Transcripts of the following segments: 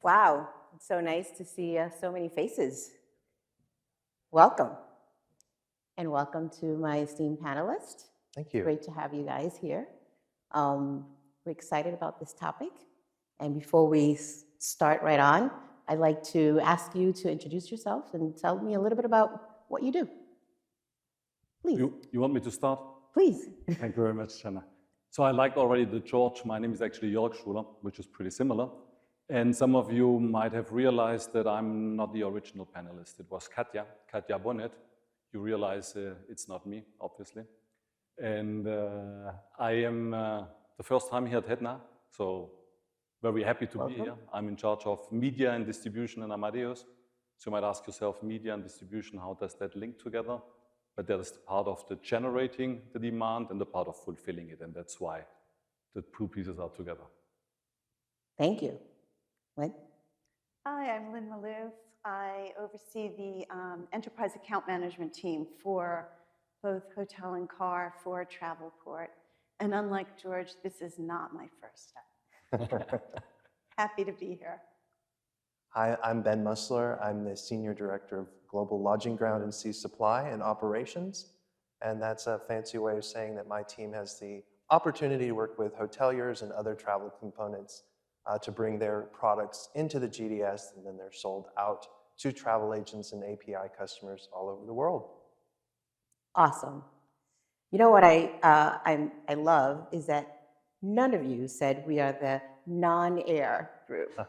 Wow, it's so nice to see so many faces. Welcome. And welcome to my esteemed panelists. Thank you. It's great to have you guys here. We're excited about this topic. And before we start right on, I'd like to ask you to introduce yourself and tell me a little bit about what you do. Please. You want me to start? Please. Thank you very much, Jenna. So I liked already the George. My name is actually Jörg Schuler, which is pretty similar. And some of you might have realized that I'm not the original panelist. It was Katja Bonnet. You realize it's not me, obviously. And I am the first time here at HEDNA, so very happy to be here. I'm in charge of media and distribution in Amadeus. So you might ask yourself, media and distribution, how does that link together? But that is the part of the generating the demand and the part of fulfilling it, and that's why the two pieces are together. Thank you. Lynn? Hi, I'm Lynn Malouf. I oversee the enterprise account management team for both hotel and car for Travelport. And unlike George, this is not my first time. Happy to be here. Hi, I'm Ben Musler. I'm the Senior Director of Global Lodging, Ground, and Sea Supply and Operations. And that's a fancy way of saying that my team has the opportunity to work with hoteliers and other travel components to bring their products into the GDS, and then they're sold out to travel agents and API customers all over the world. Awesome. You know what I love is that none of you said we are the non-air group.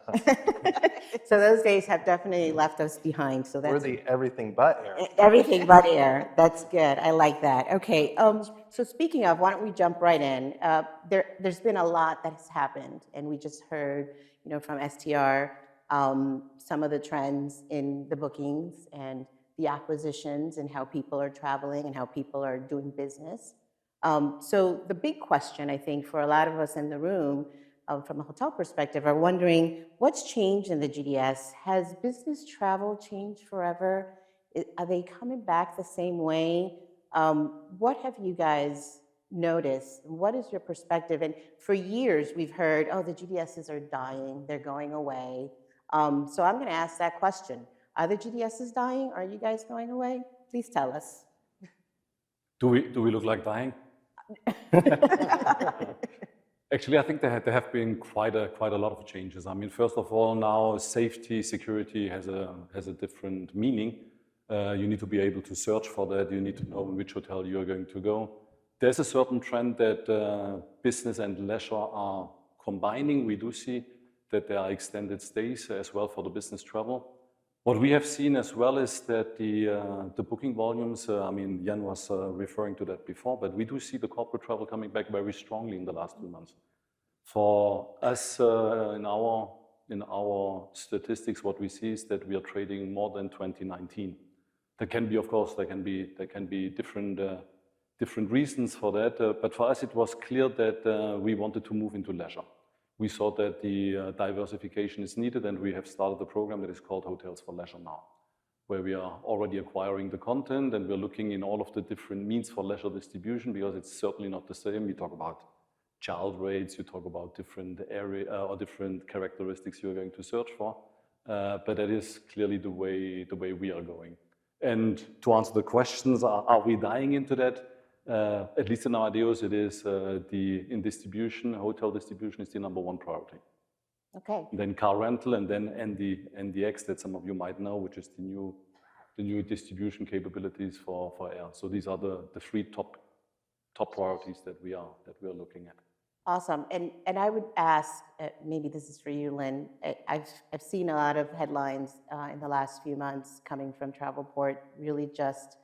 So those days have definitely left us behind. So that's We're the everything but air. Everything but air. That's good. I like that. Okay. So speaking of, why don't we jump right in? There's been a lot that has happened, and we just heard, from STR, some of the trends in the bookings and the acquisitions and how people are traveling and how people are doing business. So the big question, I think, for a lot of us in the room, from a hotel perspective, are wondering what's changed in the GDS. Has business travel changed forever? Are they coming back the same way? What have you guys noticed? What is your perspective? And for years, we've heard, oh, the GDSs are dying. They're going away. So I'm going to ask that question. Are the GDSs dying? Are you guys going away? Please tell us. Do we look like dying? Actually, I think there have been quite a lot of changes. I mean, first of all, now safety, security has a different meaning. You need to be able to search for that. You need to know in which hotel you are going to go. There's a certain trend that business and leisure are combining. We do see that there are extended stays as well for the business travel. What we have seen as well is that the booking volumes, I mean, Jan was referring to that before, but we do see the corporate travel coming back very strongly in the last 2 months. For us, in our statistics, what we see is that we are trading more than 2019. There can be, of course, there can be different reasons for that, but for us it was clear that we wanted to move into leisure. We saw that the diversification is needed, and we have started a program that is called Hotels for Leisure now, where we are already acquiring the content, and we're looking in all of the different means for leisure distribution, because it's certainly not the same. We talk about child rates, you talk about different area or different characteristics you're going to search for, but that is clearly the way we are going. And to answer the questions, are we dying into that? At least in Amadeus, it is in distribution, hotel distribution is the #1 priority. Okay. And then car rental, and then NDX, that some of you might know, which is the new distribution capabilities for air. So these are the three top priorities that we are looking at. Awesome. And I would ask, maybe this is for you, Lynn. I've seen a lot of headlines in the last few months coming from Travelport, really just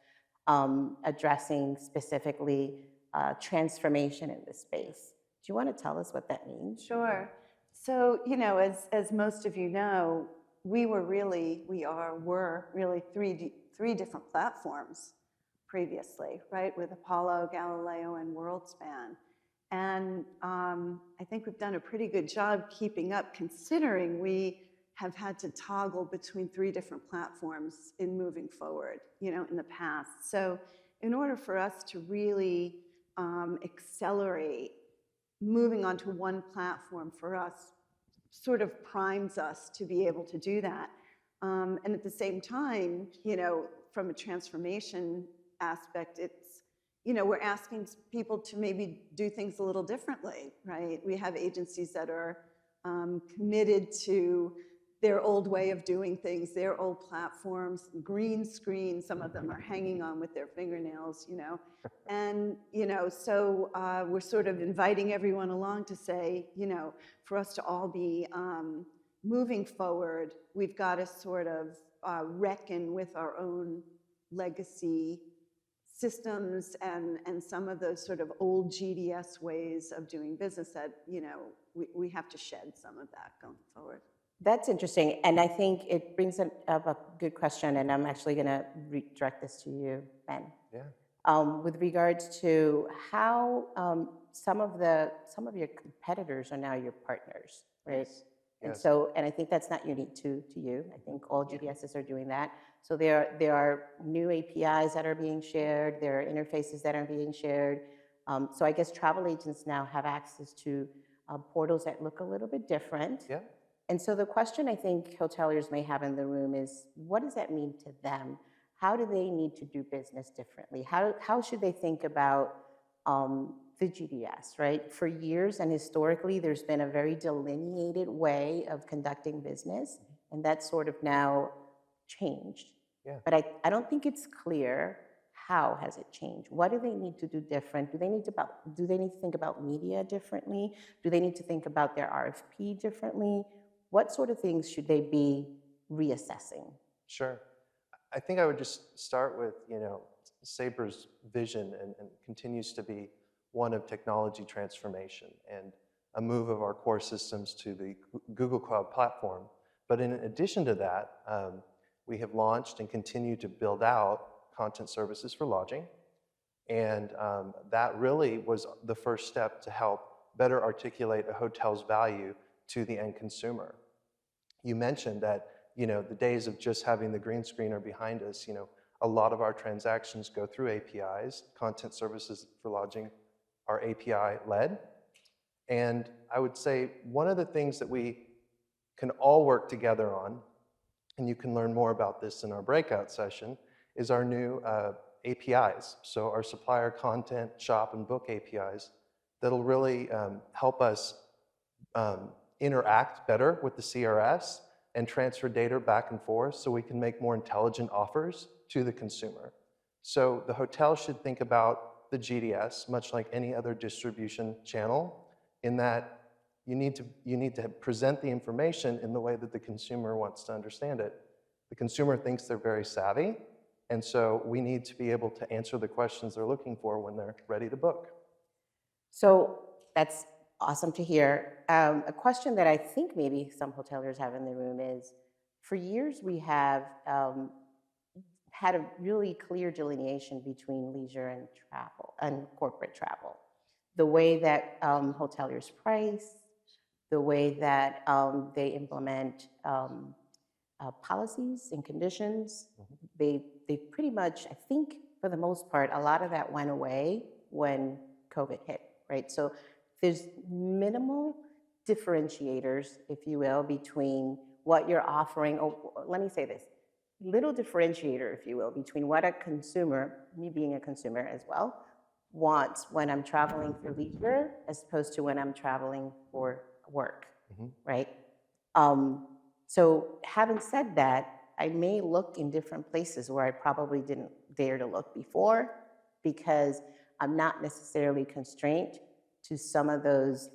addressing specifically transformation in this space. Do you want to tell us what that means? Sure. So, as most of you know, we were really three different platforms previously, right? With Apollo, Galileo, and WorldSpan. And I think we've done a pretty good job keeping up, considering we have had to toggle between 3 different platforms in moving forward, in the past. So in order for us to really accelerate moving onto one platform for us sort of primes us to be able to do that. And at the same time, from a transformation aspect, it's, we're asking people to maybe do things a little differently, right? We have agencies that are committed to their old way of doing things, their old platforms, green screen, some of them are hanging on with their fingernails, And, so we're sort of inviting everyone along to say, for us to all be moving forward, we've got to sort of reckon with our own legacy systems and some of those sort of old GDS ways of doing business that, we have to shed some of that going forward. That's interesting, and I think it brings up a good question, and I'm actually going to redirect this to you, Ben. Yeah. With regards to how some of your competitors are now your partners, right? Yes. And Yes. so, and I think that's not unique to you. I think all GDSs are doing that. So there are new APIs that are being shared. There are interfaces that are being shared. So I guess travel agents now have access to portals that look a little bit different. Yeah. And so the question I think hoteliers may have in the room is, what does that mean to them? How do they need to do business differently? How should they think about the GDS, right? For years and historically, there's been a very delineated way of conducting business, and that's sort of now changed. Yeah. But I don't think it's clear how has it changed. What do they need to do different? Do they need to think about media differently? Do they need to think about their RFP differently? What sort of things should they be reassessing? Sure. I think I would just start with, Sabre's vision and continues to be one of technology transformation and a move of our core systems to the Google Cloud platform. But in addition to that, we have launched and continue to build out content services for lodging. And that really was the first step to help better articulate a hotel's value to the end consumer. You mentioned that, the days of just having the green screen are behind us. A lot of our transactions go through APIs. Content services for lodging are API-led. And I would say one of the things that we can all work together on, and you can learn more about this in our breakout session, is our new APIs. So our supplier content, shop, and book APIs that'll really help us interact better with the CRS and transfer data back and forth so we can make more intelligent offers to the consumer. So the hotel should think about the GDS, much like any other distribution channel, in that you need to present the information in the way that the consumer wants to understand it. The consumer thinks they're very savvy, and so we need to be able to answer the questions they're looking for when they're ready to book. So that's awesome to hear. A question that I think maybe some hoteliers have in the room is, for years we have had a really clear delineation between leisure and travel and corporate travel. The way that hoteliers price, the way that they implement policies and conditions, they pretty much, I think for the most part, a lot of that went away when COVID hit, right? So there's minimal differentiators, if you will, between what you're offering, or let me say this, little differentiator, if you will, between what a consumer, me being a consumer as well, wants when I'm traveling for leisure as opposed to when I'm traveling for work, right? So having said that, I may look in different places where I probably didn't dare to look before because I'm not necessarily constrained to some of those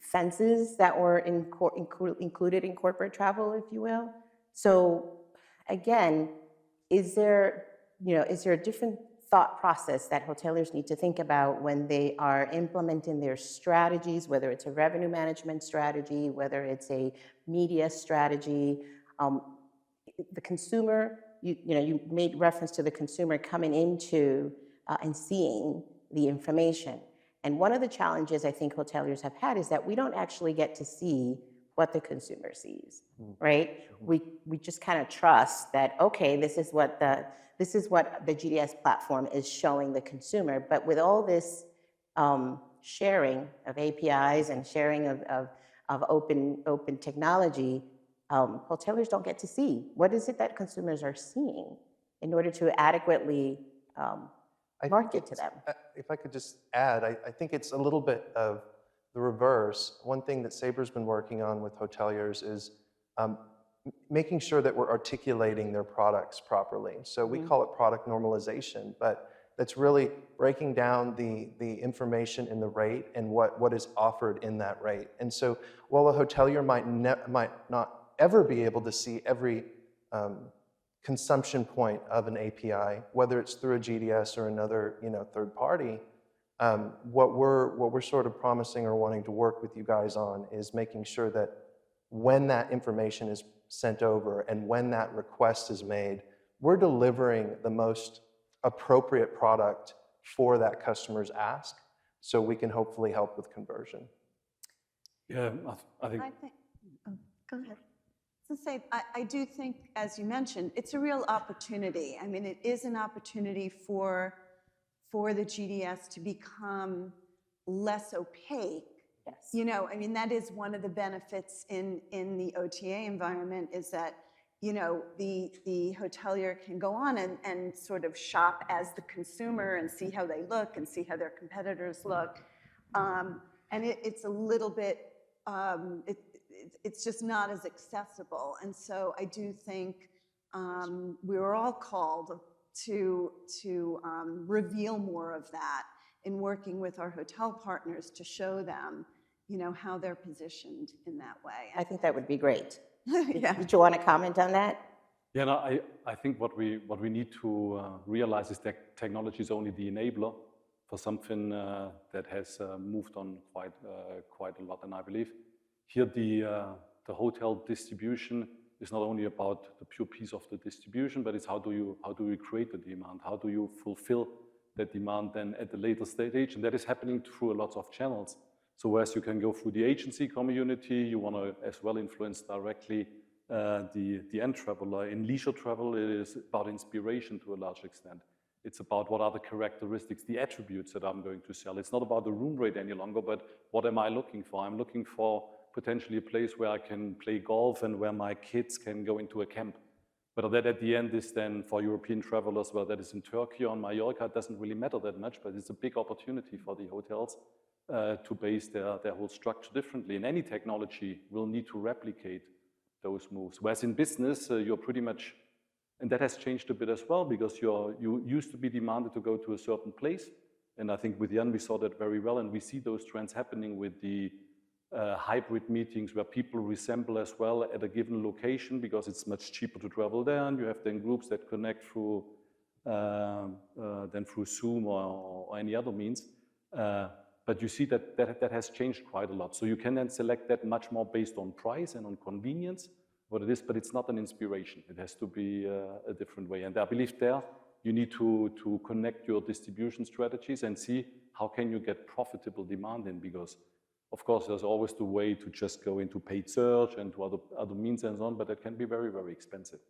fences that were included in corporate travel, if you will. So again, is there a different thought process that hoteliers need to think about when they are implementing their strategies, whether it's a revenue management strategy, whether it's a media strategy? The consumer, you made reference to the consumer coming into and seeing the information. And one of the challenges I think hoteliers have had is that we don't actually get to see what the consumer sees, right? We just kind of trust that, okay, this is what the GDS platform is showing the consumer. But with all this sharing of APIs and sharing of of open technology, hoteliers don't get to see. What is it that consumers are seeing in order to adequately I think market to it's, them? if I could just add, I think it's a little bit of the reverse. One thing that Sabre's been working on with hoteliers is making sure that we're articulating their products properly. So we call it product normalization, but that's really breaking down the information in the rate and what is offered in that rate. And so while a hotelier might not ever be able to see every consumption point of an API, whether it's through a GDS or another third party, what we're sort of promising or wanting to work with you guys on is making sure that when that information is sent over and when that request is made, we're delivering the most appropriate product for that customer's ask, so we can hopefully help with conversion. Yeah, I think. Oh, go ahead. To say, I do think, as you mentioned, it's a real opportunity. I mean, it is an opportunity for the GDS to become less opaque. Yes. You know, I mean, that is one of the benefits in the OTA environment, is that, you know, the hotelier can go on and sort of shop as the consumer and see how they look and see how their competitors look. And it's a little bit, it's just not as accessible. And so I do think we were all called to reveal more of that in working with our hotel partners to show them, you know, how they're positioned in that way. I think that would be great. Yeah. Did you want to comment on that? Yeah, no, I think what we need to realize is that technology is only the enabler for something that has moved on quite a lot. And I believe here the hotel distribution is not only about the pure piece of the distribution, but it's how do you create the demand? How do you fulfill that demand then at the later stage? And that is happening through a lot of channels. So whereas you can go through the agency community, you want to as well influence directly the end traveler. In leisure travel, it is about inspiration to a large extent. It's about what are the characteristics, the attributes that I'm going to sell. It's not about the room rate any longer, but what am I looking for? I'm looking for potentially a place where I can play golf and where my kids can go into a camp. Whether that at the end is then for European travelers, whether that is in Turkey or on Mallorca, it doesn't really matter that much, but it's a big opportunity for the hotels to base their whole structure differently. And any technology will need to replicate those moves. Whereas in business, you're pretty much, and that has changed a bit as well, because you used to be demanded to go to a certain place. And I think with Jan, we saw that very well, and we see those trends happening with the hybrid meetings where people resemble as well at a given location because it's much cheaper to travel there, and you have then groups that connect through Zoom or any other means. But you see that has changed quite a lot. So you can then select that much more based on price and on convenience, what it is, but it's not an inspiration. It has to be a different way. And I believe there you need to connect your distribution strategies and see how can you get profitable demand in, because of course there's always the way to just go into paid search and to other means and so on, but that can be very, very expensive.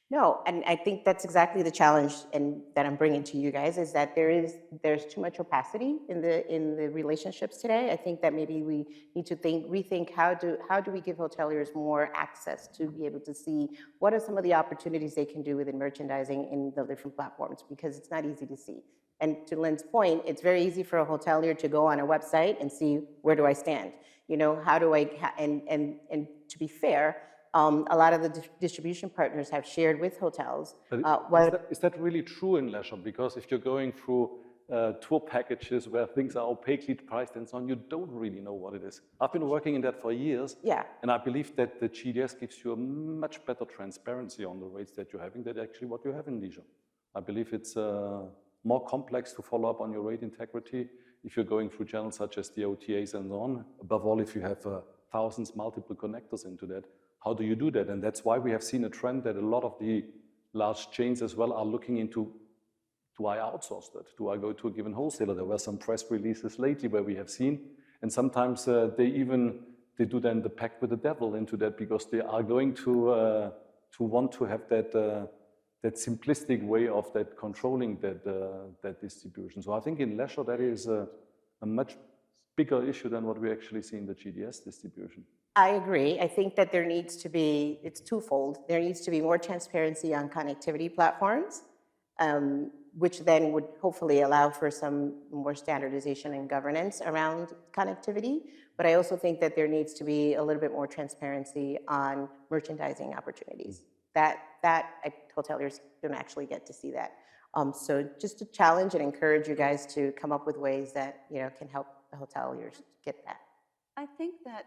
No, and I think that's exactly the challenge and that I'm bringing to you guys, is that there's too much opacity in the relationships today. I think that maybe we need to rethink how do we give hoteliers more access to be able to see what are some of the opportunities they can do within merchandising in the different platforms, because it's not easy to see. And to Lynn's point, it's very easy for a hotelier to go on a website and see, where do I stand? You know, how do I, and to be fair, a lot of the distribution partners have shared with hotels. But is that really true in leisure? Because if you're going through tour packages where things are opaquely priced and so on, you don't really know what it is. I've been working in that for years. Yeah. And I believe that the GDS gives you a much better transparency on the rates that you're having than actually what you have in leisure. I believe it's more complex to follow up on your rate integrity if you're going through channels such as the OTAs and so on. Above all, if you have thousands, multiple connectors into that. How do you do that? And that's why we have seen a trend that a lot of the large chains as well are looking into, do I outsource that? Do I go to a given wholesaler? There were some press releases lately where we have seen, and sometimes they do then the pact with the devil into that, because they are going to want to have that simplistic way of that controlling that distribution. So I think in leisure that is a much bigger issue than what we actually see in the GDS distribution. I agree. I think that there needs to be, it's twofold. There needs to be more transparency on connectivity platforms, which then would hopefully allow for some more standardization and governance around connectivity. But I also think that there needs to be a little bit more transparency on merchandising opportunities. Hoteliers don't actually get to see that. So just to challenge and encourage you guys to come up with ways that can help the hoteliers get that. I think that,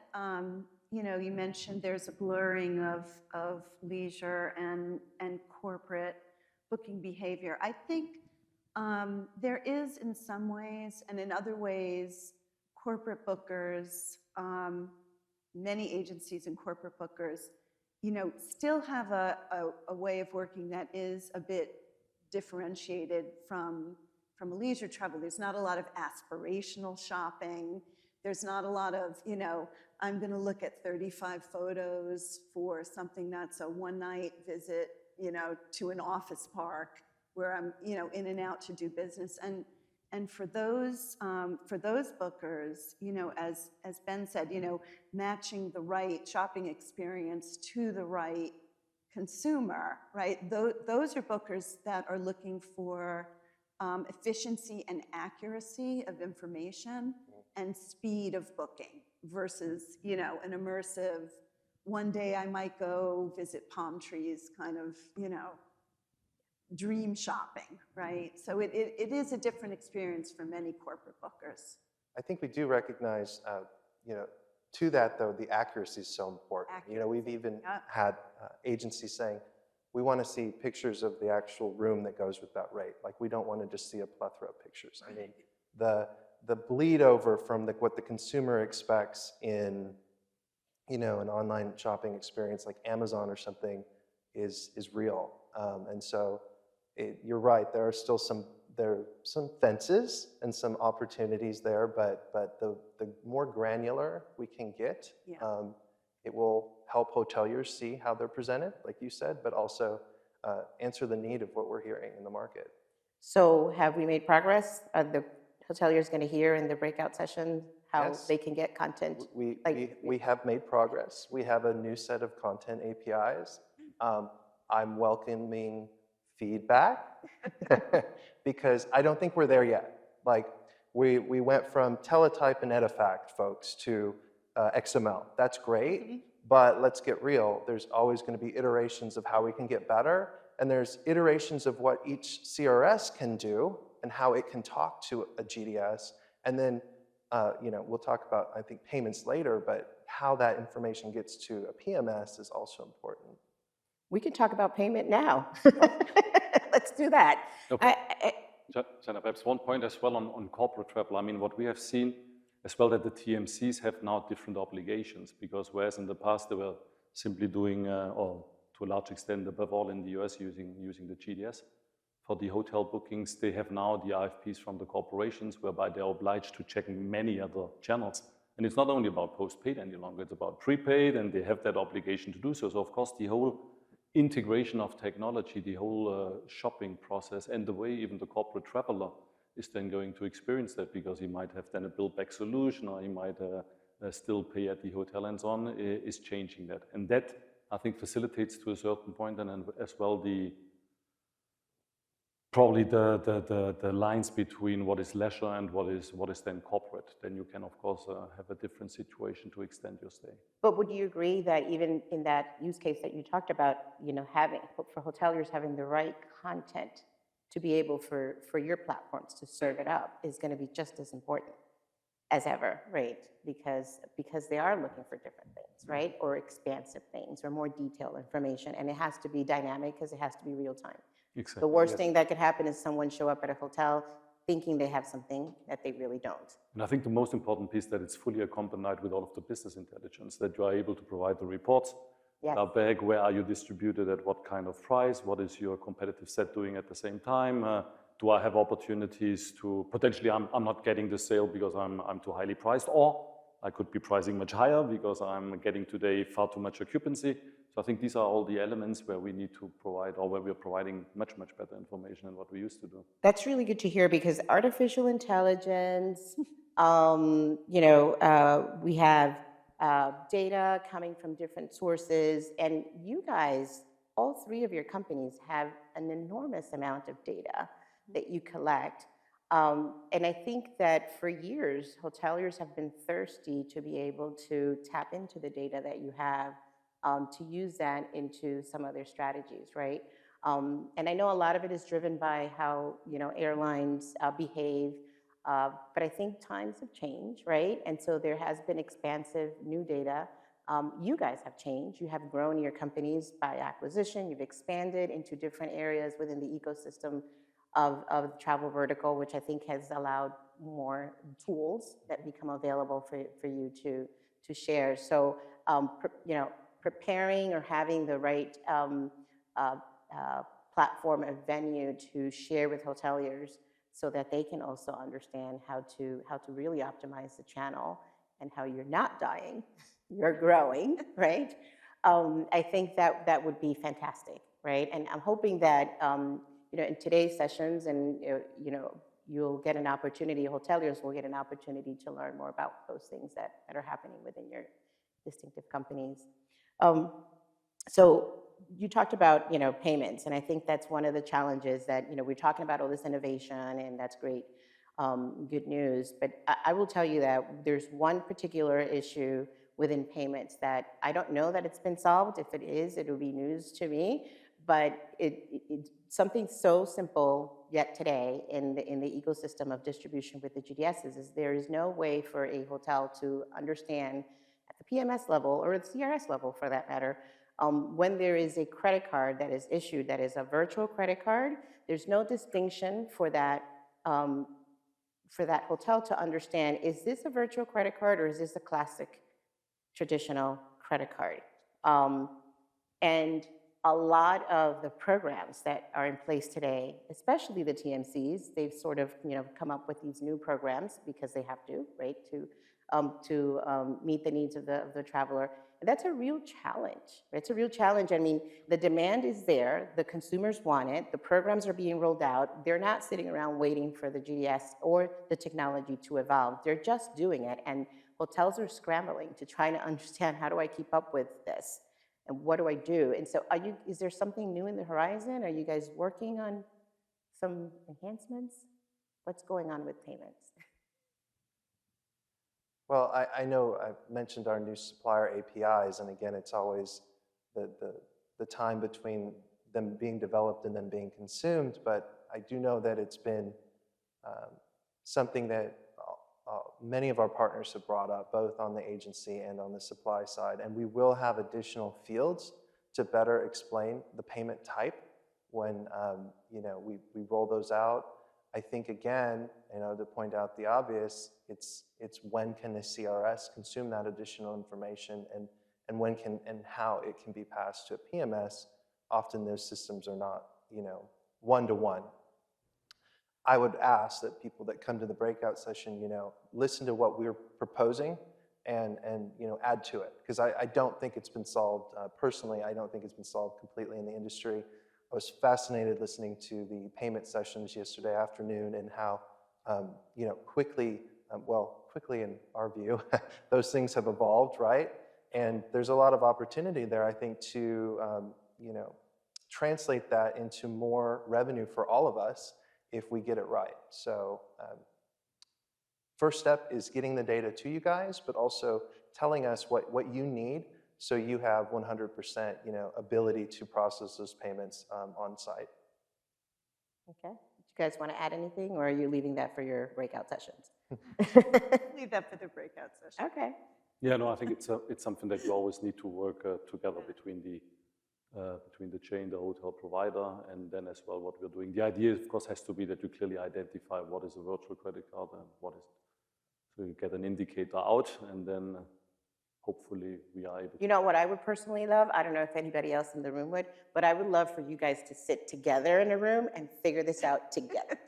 you mentioned there's a blurring of leisure and corporate booking behavior. I think there is in some ways, and in other ways, corporate bookers, many agencies and corporate bookers, still have a way of working that is a bit differentiated from a leisure travel. There's not a lot of aspirational shopping. There's not a lot of, I'm going to look at 35 photos for something that's a one-night visit, to an office park where I'm, in and out to do business. And for those bookers, as Ben said, matching the right shopping experience to the right consumer, right? Those are bookers that are looking for efficiency and accuracy of information and speed of booking versus, an immersive, one day I might go visit palm trees kind of, dream shopping, right? So it is a different experience for many corporate bookers. I think we do recognize, to that though, the accuracy is so important. We've even had agencies saying, we want to see pictures of the actual room that goes with that rate. Like, we don't want to just see a plethora of pictures. I mean, the bleed over from what the consumer expects in, an online shopping experience like Amazon or something is real. And so you're right, there are still some fences and some opportunities there, but the more granular we can get, it will help hoteliers see how they're presented, like you said, but also answer the need of what we're hearing in the market. So have we made progress? Are the hoteliers going to hear in the breakout session how they can get content? We have made progress. We have a new set of content APIs. I'm welcoming feedback because I don't think we're there yet. Like, we went from teletype and edifact folks to XML. That's great, but let's get real. There's always going to be iterations of how we can get better, and there's iterations of what each CRS can do and how it can talk to a GDS. And then, we'll talk about, I think, payments later, but how that information gets to a PMS is also important. We can talk about payment now. Let's do that. Okay. Jenna, perhaps one point as well on corporate travel. I mean, what we have seen as well, that the TMCs have now different obligations, because whereas in the past they were simply doing, or to a large extent above all in the US using the GDS, for the hotel bookings, they have now the RFPs from the corporations whereby they're obliged to check many other channels. And it's not only about postpaid any longer, it's about prepaid, and they have that obligation to do so. So of course, the whole integration of technology, the whole shopping process, and the way even the corporate traveler is then going to experience that, because he might have then a build-back solution, or he might still pay at the hotel and so on, is changing that. And that, I think, facilitates to a certain point, and as well probably the lines between what is leisure and what is then corporate. Then you can, of course, have a different situation to extend your stay. But would you agree that even in that use case that you talked about, having for hoteliers having the right content to be able for your platforms to serve it up is going to be just as important as ever, right? Because they are looking for different things, right? Or expansive things, or more detailed information, and it has to be dynamic because it has to be real time. Exactly. The worst thing that could happen is someone show up at a hotel thinking they have something that they really don't. And I think the most important piece, that it's fully accompanied with all of the business intelligence, that you are able to provide the reports. Yes. Back, where are you distributed, at what kind of price, what is your competitive set doing at the same time, do I have opportunities to, potentially I'm not getting the sale because I'm too highly priced, or I could be pricing much higher because I'm getting today far too much occupancy. So I think these are all the elements where we need to provide, or where we're providing much better information than what we used to do. That's really good to hear, because artificial intelligence, we have data coming from different sources, and you guys, all three of your companies have an enormous amount of data that you collect. And I think that for years, hoteliers have been thirsty to be able to tap into the data that you have, to use that into some of their strategies, right? And I know a lot of it is driven by how, airlines behave, but I think times have changed, right? And so there has been expansive new data. You guys have changed. You have grown your companies by acquisition. You've expanded into different areas within the ecosystem of the travel vertical, which I think has allowed more tools that become available for you to share. So, preparing or having the right uh, platform or venue to share with hoteliers so that they can also understand how to really optimize the channel and how you're not dying, you're growing, right? I think that would be fantastic, right? And I'm hoping that in today's sessions, and you'll get an opportunity, hoteliers will get an opportunity to learn more about those things that are happening within your distinctive companies. So you talked about payments, and I think that's one of the challenges that we're talking about all this innovation, and that's great, good news. But I will tell you that there's one particular issue within payments that I don't know that it's been solved. If it is, it will be news to me. But it's something so simple yet today in the ecosystem of distribution with the GDSs is there is no way for a hotel to understand at the PMS level or the CRS level for that matter, when there is a credit card that is issued that is a virtual credit card, there's no distinction for that hotel to understand, is this a virtual credit card or is this a classic traditional credit card? And a lot of the programs that are in place today, especially the TMCs, they've sort of come up with these new programs because they have to, right, to meet the needs of the traveler. And that's a real challenge. It's a real challenge. I mean, the demand is there. The consumers want it. The programs are being rolled out. They're not sitting around waiting for the GDS or the technology to evolve. They're just doing it. And hotels are scrambling to try to understand, how do I keep up with this? And what do I do? And so is there something new in the horizon? Are you guys working on some enhancements? What's going on with payments? Well, I know I've mentioned our new supplier APIs, and again, it's always the time between them being developed and then being consumed, but I do know that it's been something that many of our partners have brought up, both on the agency and on the supply side, and we will have additional fields to better explain the payment type when we roll those out. I think again, to point out the obvious, it's when can the CRS consume that additional information, and when can and how it can be passed to a PMS. Often those systems are not one-to-one. I would ask that people that come to the breakout session, listen to what we're proposing and add to it, because I don't think it's been solved. Personally, I don't think it's been solved completely in the industry. I was fascinated listening to the payment sessions yesterday afternoon and how quickly in our view, those things have evolved, right? And there's a lot of opportunity there, I think, to translate that into more revenue for all of us if we get it right. So first step is getting the data to you guys, but also telling us what you need so you have 100% ability to process those payments on site. Okay. Do you guys want to add anything, or are you leaving that for your breakout sessions? Leave that for the breakout session. Okay. Yeah, no, I think it's something that you always need to work together between the chain, the hotel provider, and then as well what we're doing. The idea, of course, has to be that you clearly identify what is a virtual credit card and what is, so you get an indicator out, and then hopefully we are able to. You know what I would personally love? I don't know if anybody else in the room would, but I would love for you guys to sit together in a room and figure this out together.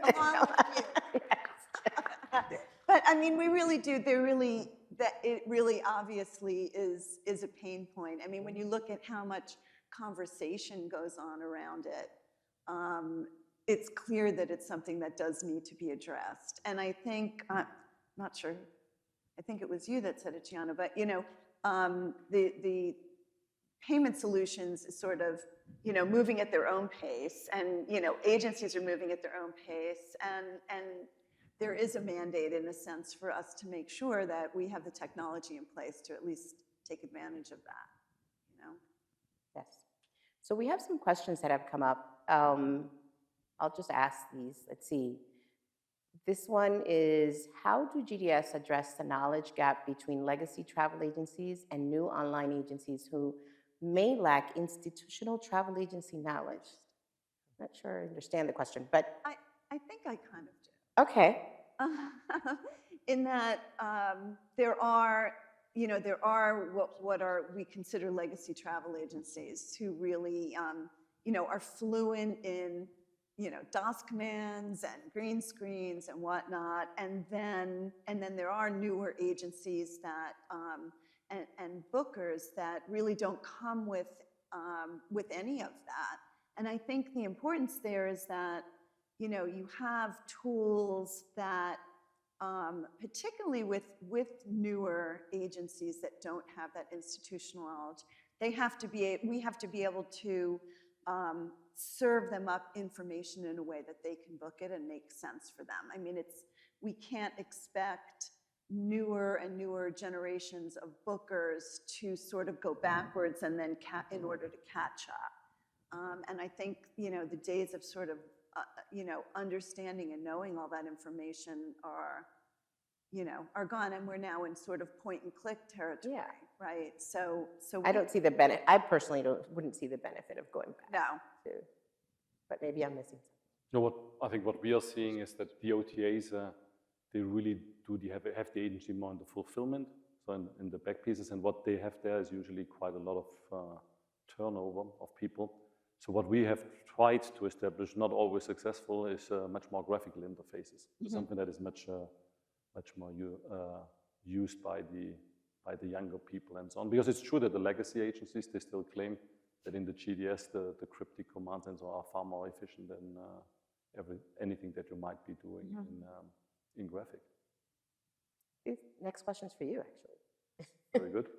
Along with you. Yes. But I mean, we really do. It really obviously is a pain point. I mean, when you look at how much conversation goes on around it, it's clear that it's something that does need to be addressed. And I think, not sure I think it was you that said it, Gianna, but the payment solutions is sort of, moving at their own pace, and, agencies are moving at their own pace, and there is a mandate, in a sense, for us to make sure that we have the technology in place to at least take advantage of that, Yes. So we have some questions that have come up. I'll just ask these. Let's see. This one is, how do GDS address the knowledge gap between legacy travel agencies and new online agencies who may lack institutional travel agency knowledge? Not sure I understand the question, but I think I kind of do. okay. In that there are what we consider legacy travel agencies who really, are fluent in, DOS commands and green screens and whatnot. And then there are newer agencies that, and bookers that really don't come with any of that. And I think the importance there is that, you have tools that, particularly with newer agencies that don't have that institutional knowledge, we have to be able to serve them up information in a way that they can book it and make sense for them. I mean, we can't expect newer and newer generations of bookers to sort of go backwards and then in order to catch up. And I think, the days of sort of, understanding and knowing all that information are gone, and we're now in sort of point and click territory, right? So I don't see the benefit. I personally wouldn't see the benefit of going back. No. But maybe I'm missing something. No, I think what we are seeing is that the OTAs, they really have the agency more in the fulfillment, so in the back pieces, and what they have there is usually quite a lot of turnover of people. So what we have tried to establish, not always successful, is much more graphical interfaces. Mm-hmm. Something that is much more used by the younger people and so on. Because it's true that the legacy agencies, they still claim that in the GDS, the cryptic commands and so on are far more efficient than anything that you might be doing in graphic. Next question's for you, actually. Very good.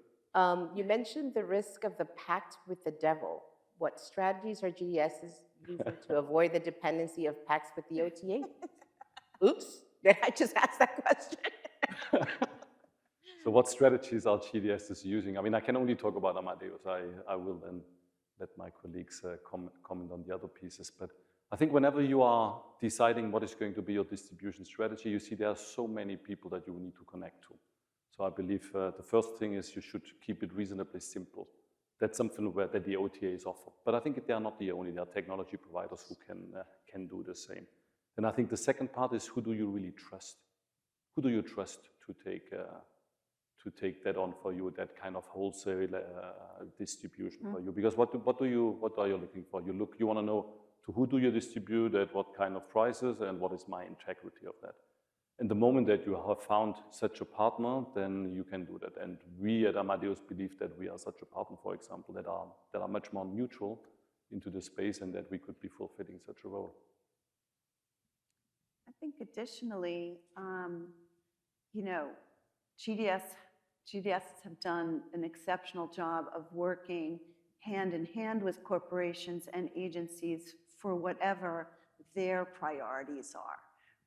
You mentioned the risk of the pact with the devil. What strategies are GDSs using to avoid the dependency of pacts with the OTA? Oops, did I just ask that question? So what strategies are GDSs using? I mean, I can only talk about Amadeus. I will then let my colleagues comment on the other pieces. But I think whenever you are deciding what is going to be your distribution strategy, you see there are so many people that you need to connect to. So I believe the first thing is you should keep it reasonably simple. That's something that the OTAs offer. But I think they are not the only. There are technology providers who can do the same. And I think the second part is, who do you really trust? Who do you trust to take that on for you, that kind of wholesale distribution for you? Because what are you looking for? You want to know, to who do you distribute, at what kind of prices, and what is my integrity of that? And the moment that you have found such a partner, then you can do that. And we at Amadeus believe that we are such a partner, for example, that are much more neutral into the space, and that we could be fulfilling such a role. I think additionally, GDS have done an exceptional job of working hand in hand with corporations and agencies for whatever their priorities are.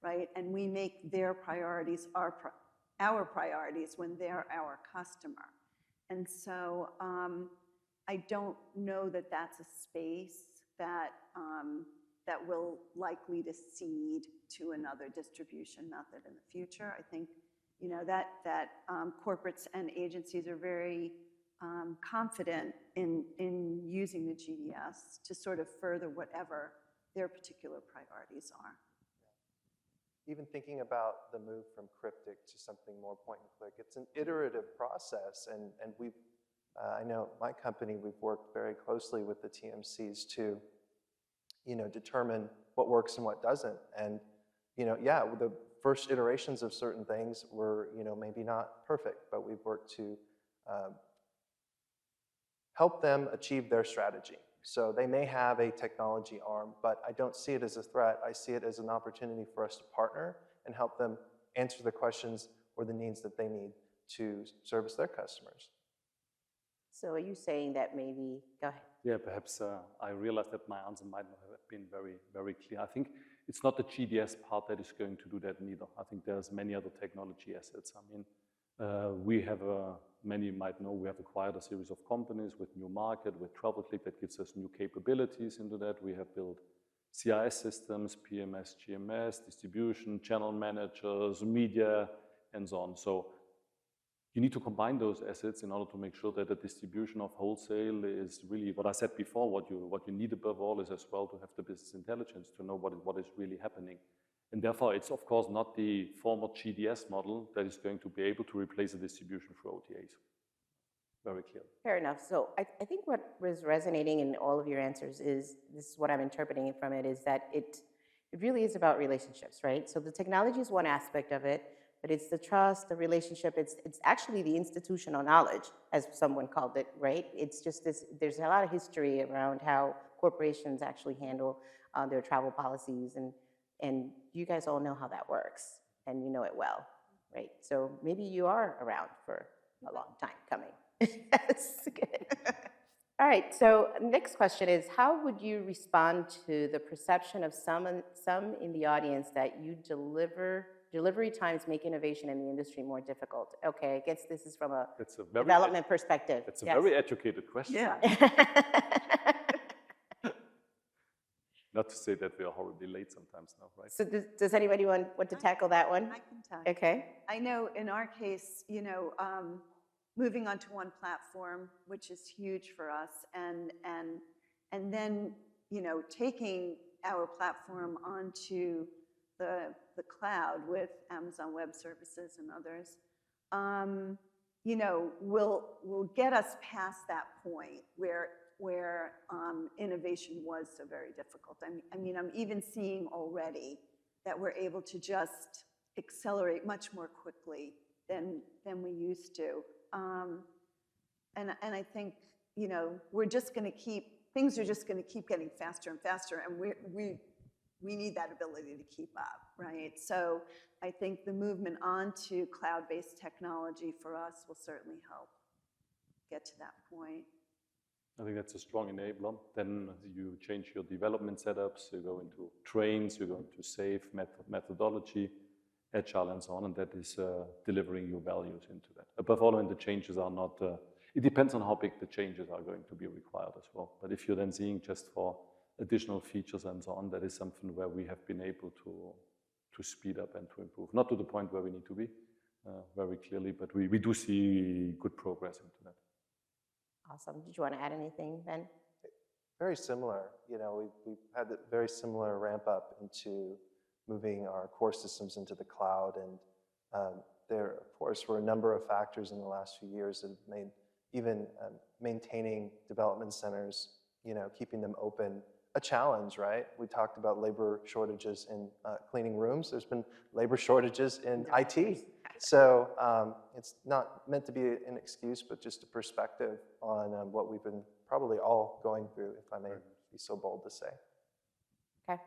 Right? And we make their priorities our priorities when they're our customer. And so I don't know that that's a space that will likely to cede to another distribution method in the future. I think that corporates and agencies are very confident in using the GDS to sort of further whatever their particular priorities are. Even thinking about the move from cryptic to something more point and click, it's an iterative process, and we've, I know my company, we've worked very closely with the TMCs to, determine what works and what doesn't. And, the first iterations of certain things were, maybe not perfect, but we've worked to help them achieve their strategy. So they may have a technology arm, but I don't see it as a threat. I see it as an opportunity for us to partner and help them answer the questions or the needs that they need to service their customers. So are you saying that maybe, go ahead. Yeah, perhaps I realized that my answer might not have been very, very clear. I think it's not the GDS part that is going to do that neither. I think there's many other technology assets. I mean, we have, many might know, we have acquired a series of companies with new market, with TravelClick that gives us new capabilities into that. We have built CRS systems, PMS, GMS, distribution, channel managers, media, and so on. So you need to combine those assets in order to make sure that the distribution of wholesale is really what I said before. What you need above all is as well to have the business intelligence to know what is really happening. And therefore, it's of course not the former GDS model that is going to be able to replace the distribution for OTAs. Very clear. Fair enough. So I think what was resonating in all of your answers is, this is what I'm interpreting from it, is that it really is about relationships, right? So the technology is one aspect of it, but it's the trust, the relationship, it's actually the institutional knowledge, as someone called it, right? It's just this, there's a lot of history around how corporations actually handle their travel policies, and you guys all know how that works, and you know it well, right? So maybe you are around for a long time coming. That's good. All right, so next question is, how would you respond to the perception of some in the audience that you delivery times make innovation in the industry more difficult? Okay, I guess this is from a development perspective. That's a very educated question. Yeah. Not to say that we are horribly late sometimes now, right? So does anybody want to tackle that one? I can tackle. Okay. I know in our case, you know, moving onto one platform, which is huge for us, and then, you know, taking our platform onto the cloud with Amazon Web Services and others, you know, will get us past that point where innovation was so very difficult. I mean, I'm even seeing already that we're able to just accelerate much more quickly than we used to. And I think, you know, things are just going to keep getting faster and faster, and we need that ability to keep up, right? So I think the movement onto cloud-based technology for us will certainly help get to that point. I think that's a strong enabler. Then you change your development setups, you go into trains, you go into safe methodology, agile, and so on, and that is delivering you values into that. Above all, when the changes are not, it depends on how big the changes are going to be required as well. But if you're then seeing just for additional features and so on, that is something where we have been able to speed up and to improve. Not to the point where we need to be, very clearly, but we do see good progress into that. Awesome. Did you want to add anything, Ben? Very similar. You know, we've had a very similar ramp up into moving our core systems into the cloud, and there, of course, were a number of factors in the last few years that have made even maintaining development centers, you know, keeping them open, a challenge, right? We talked about labor shortages in cleaning rooms. There's been labor shortages in IT. So it's not meant to be an excuse, but just a perspective on what we've been probably all going through, if I may be so bold to say. Okay.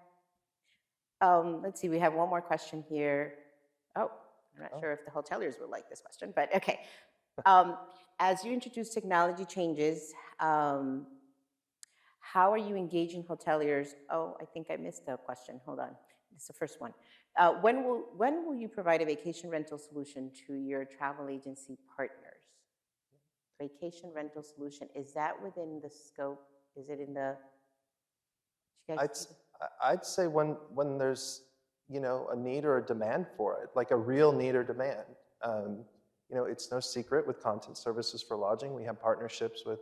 Let's see, we have one more question here. Oh, I'm not sure if the hoteliers will like this question, but okay. As you introduce technology changes, how are you engaging hoteliers? Oh, I think I missed a question. Hold on. It's the first one. When will you provide a vacation rental solution to your travel agency partners? Vacation rental solution, is that within the scope? Is it in the? I'd say when there's, you know, a need or a demand for it, like a real need or demand. You know, it's no secret with content services for lodging, we have partnerships with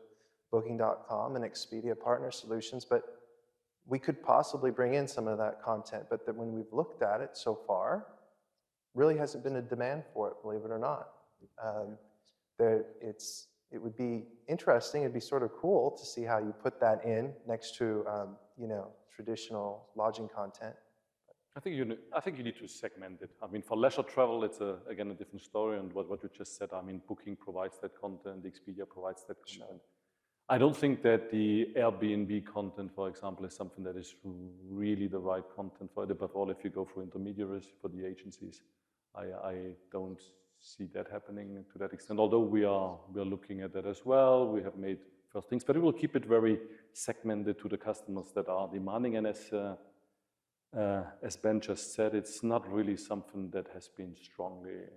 Booking.com and Expedia Partner Solutions, but we could possibly bring in some of that content, but that when we've looked at it so far, really hasn't been a demand for it, believe it or not. It would be interesting, it'd be sort of cool to see how you put that in next to, you know, traditional lodging content. I think you need to segment it. I mean, for leisure travel, it's again a different story, and what you just said, I mean, Booking provides that content, Expedia provides that content. Sure. I don't think that the Airbnb content, for example, is something that is really the right content for it, above all if you go through intermediaries for the agencies. I don't see that happening to that extent. Although we are looking at that as well. We have made first things, but we will keep it very segmented to the customers that are demanding. And as Ben just said, it's not really something that has been strongly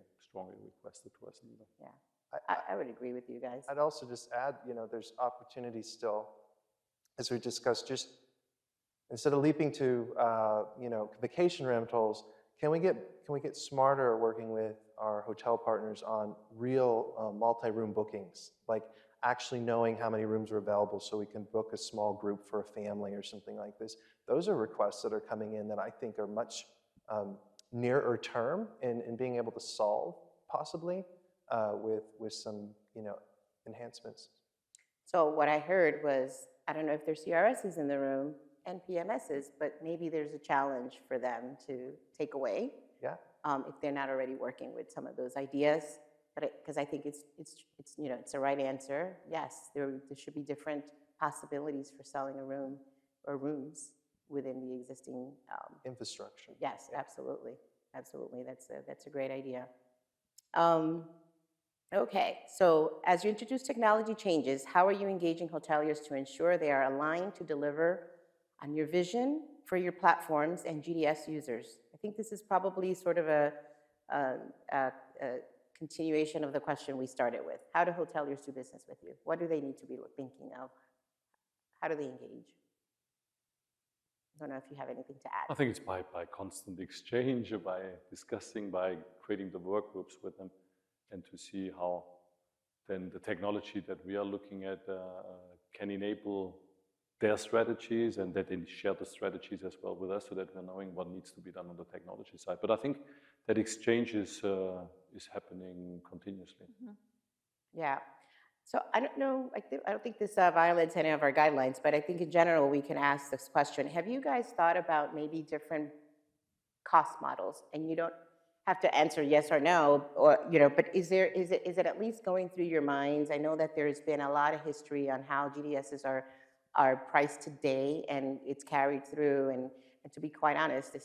requested to us either. Yeah, I would agree with you guys. I'd also just add, there's opportunities still, as we discussed, just instead of leaping to, vacation rentals, can we get smarter working with our hotel partners on real multi-room bookings, like actually knowing how many rooms are available so we can book a small group for a family or something like this. Those are requests that are coming in that I think are much nearer term in being able to solve possibly with some enhancements. So what I heard was, I don't know if there's CRSs in the room and PMSs, but maybe there's a challenge for them to take away. Yeah. If they're not already working with some of those ideas. But because I think it's the right answer. Yes, there should be different possibilities for selling a room or rooms within the existing Infrastructure. Yes, absolutely, absolutely. That's a great idea. Okay, so as you introduce technology changes, how are you engaging hoteliers to ensure they are aligned to deliver on your vision for your platforms and GDS users? I think this is probably sort of a continuation of the question we started with. How do hoteliers do business with you? What do they need to be thinking of? How do they engage? I don't know if you have anything to add. I think it's by constant exchange, by discussing, by creating the work groups with them, and to see how then the technology that we are looking at can enable their strategies, and that they share the strategies as well with us, so that we're knowing what needs to be done on the technology side. But I think that exchange is happening continuously. Mm-hmm. Yeah. So I don't know, I don't think this violates any of our guidelines, but I think in general we can ask this question. Have you guys thought about maybe different cost models? And you don't have to answer yes or no, or but is it at least going through your minds? I know that there's been a lot of history on how GDSs are priced today, and it's carried through. And to be quite honest,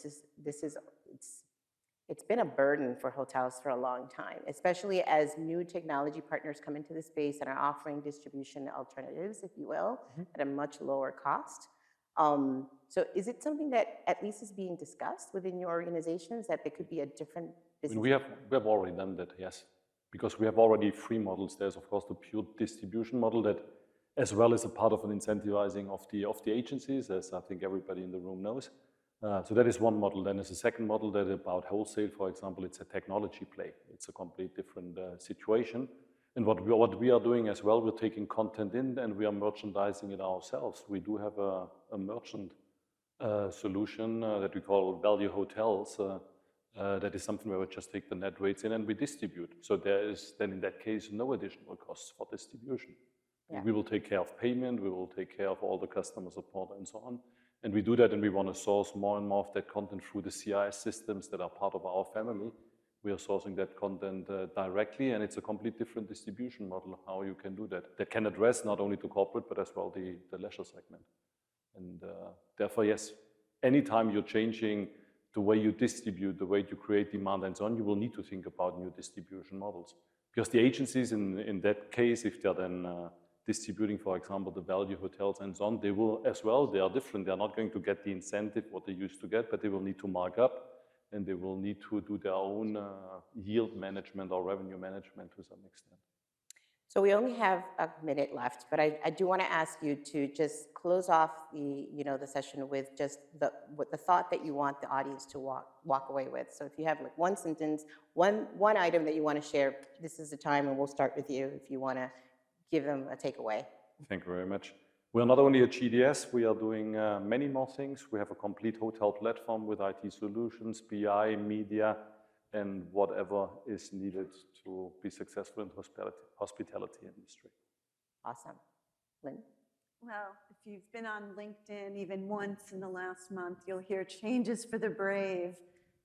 it's been a burden for hotels for a long time, especially as new technology partners come into the space and are offering distribution alternatives, if you will, at a much lower cost. So is it something that at least is being discussed within your organizations, that there could be a different business? We have already done that, yes, because we have already three models. There's of course the pure distribution model that, as well as a part of an incentivizing of the agencies, as I think everybody in the room knows. So that is one model. Then there's a second model that about wholesale, for example, it's a technology play. It's a complete different situation. And what we are doing as well, we're taking content in and we are merchandising it ourselves. We do have a merchant solution that we call Value Hotels. That is something where we just take the net rates in and we distribute. So there is then in that case no additional costs for distribution. Yeah. We will take care of payment, we will take care of all the customer support and so on. And we do that, and we want to source more and more of that content through the CRS systems that are part of our family. We are sourcing that content directly, and it's a complete different distribution model, how you can do that. That can address not only the corporate, but as well the leisure segment. And therefore, yes, anytime you're changing the way you distribute, the way you create demand and so on, you will need to think about new distribution models. Because the agencies in that case, if they're then distributing, for example, the value hotels and so on, they will as well, they are different. They're not going to get the incentive what they used to get, but they will need to mark up and they will need to do their own yield management or revenue management to some extent. So we only have a minute left, but I do want to ask you to just close off the session with just the thought that you want the audience to walk away with. So if you have like one sentence, one item that you want to share, this is the time, and we'll start with you if you want to give them a takeaway. Thank you very much. We are not only a GDS, we are doing many more things. We have a complete hotel platform with IT solutions, BI, media, and whatever is needed to be successful in hospitality industry. Awesome. Lynn? Well, if you've been on LinkedIn even once in the last month, you'll hear changes for the brave.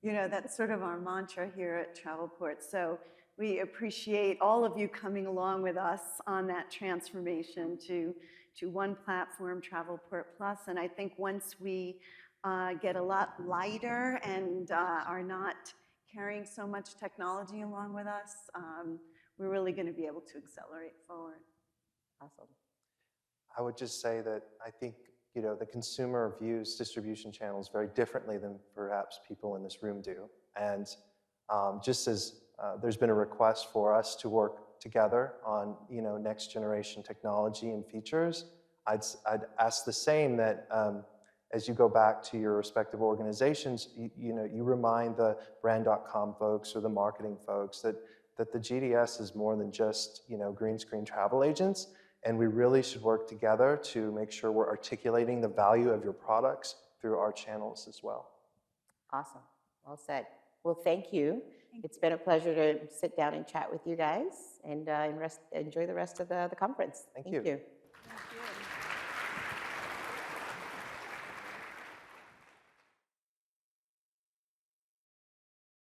That's sort of our mantra here at Travelport. So we appreciate all of you coming along with us on that transformation to one platform, Travelport Plus. And I think once we get a lot lighter and are not carrying so much technology along with us, we're really going to be able to accelerate forward. Awesome. I would just say that I think, the consumer views distribution channels very differently than perhaps people in this room do. And just as there's been a request for us to work together on, next generation technology and features, I'd ask the same, that as you go back to your respective organizations, you remind the brand.com folks or the marketing folks that the GDS is more than just, green screen travel agents. And we really should work together to make sure we're articulating the value of your products through our channels as well. Awesome. Well said. Well, thank you. It's been a pleasure to sit down and chat with you guys, and enjoy the rest of the conference. Thank you.